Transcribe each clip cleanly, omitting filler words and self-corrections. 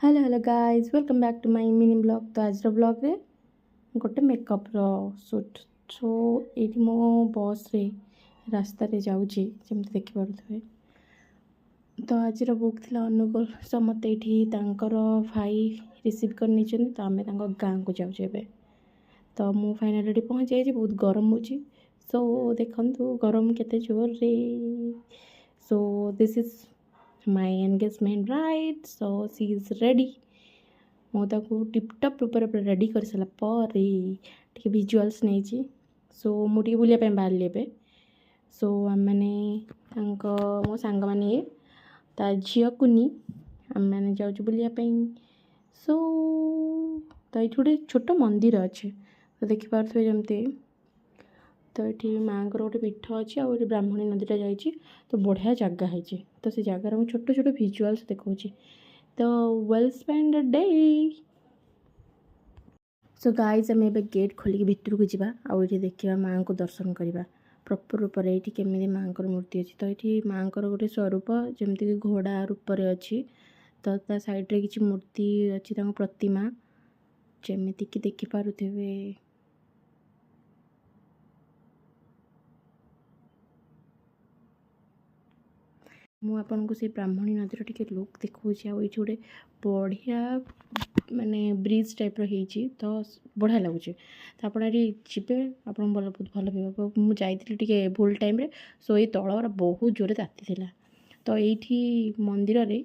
Hello hello guys welcome back to my mini blog. तो आज blog रे गोटे मेकअप सुट सो ये मो बस रे रास्ता रे जाऊँगी जमी देखिपे। तो आज बुक थी अनुकूल सो मत ये भाई रिसीव कर नहीं तो आम गाँव को जाऊे। तो मु फाइनाली पहुँच जाइए। बहुत गरम हो सो देखु गरम केते जोर रे। So this is my engagement right. So she is ready. मुझे टिपटप रूप रेडी कर सारापर टे भिजुआल्स नहीं। सो मुझे बुलाया बाहर ए। सो आम मैंने मो सांग मैंने ये ता झील कुनी आम मैंने जाऊँ बुलायापी। सो तो ये गोटे छोट मंदिर अच्छे तो देखिपे जमती। तो ये माँ गोटे पीठ अच्छी आ ब्राह्मणी नदीटा जा तो बढ़िया जगह है। तो से जगार मुझे छोट छोट भिजुआल्स देखा। तो well spend day. So guys आम ए गेट खोलिक भितर को जावा आगे देखा माँ को दर्शन करवा प्रॉपर रूप से। ये केमी माँ मूर्ति अच्छी तो ये माँ गोटे स्वरूप जमीक घोड़ा रूप से अच्छी। तो ता साइड्रे किसी मूर्ति अच्छी प्रतिमा जमीक देखिपे। मुझे से ब्राह्मणी नदीर टी लुक देखा। ये गोटे बढ़िया माने ब्रिज टाइप रही तो बढ़िया लगुच। तो आप जी आप बहुत भल मुझे टे भूल टाइम रे। सो ये तल बहुत जोर ताती। तो ये मंदिर रे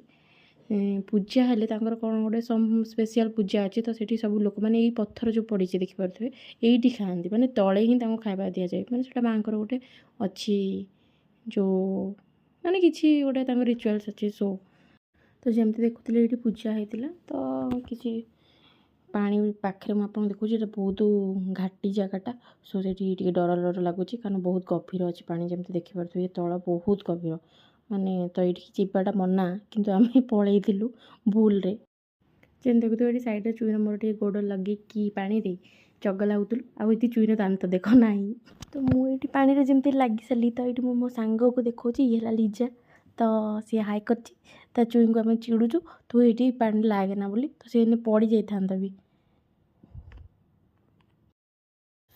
पूजा हेले कौन गोटे स्पेशल पूजा अच्छी। तो ये सब लोक मैंने ये पत्थर जो पड़ी देखिपे ये खाती माने तले ही खावा दि जाए। मैंने माँ गोटे अच्छी जो माने किसी गोटे रिचुआल्स अच्छे। सो तो जमती देखुले ये पूजा होता तो किसी पानी पाखे मुझे देखुची बहुत घाटी जगटा। सो से डर डर लगुच कारण बहुत गभीर अच्छी पानी जमी देखिपे। तल बहुत गभीर माने तो ये जावाटा मना किंतु आम पलू भूल रे। जमी देखुए ये सैड्रे चुईन मोर टे गोड़ लगे कि पानी रे जग लगुल आती चुईन दांत देख ना। तो मुझे पानी जमी लगी सारी। तो ये मो सांग को देखा ये लीजा। तो सी हाई कर चुई को आम चिड़ुचु तू ये पानी लागे ना बोली। तो सी पड़ जाता भी।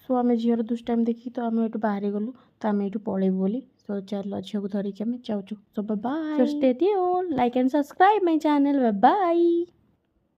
सो आम झीर दुष्टाइम देखी तो आम ये बाहरी गलु तो आम ये पलैबू बोली। सो चल झील को धरिकी आम जाऊँ। So bye. So stay tuned like and subscribe my channel. Bye.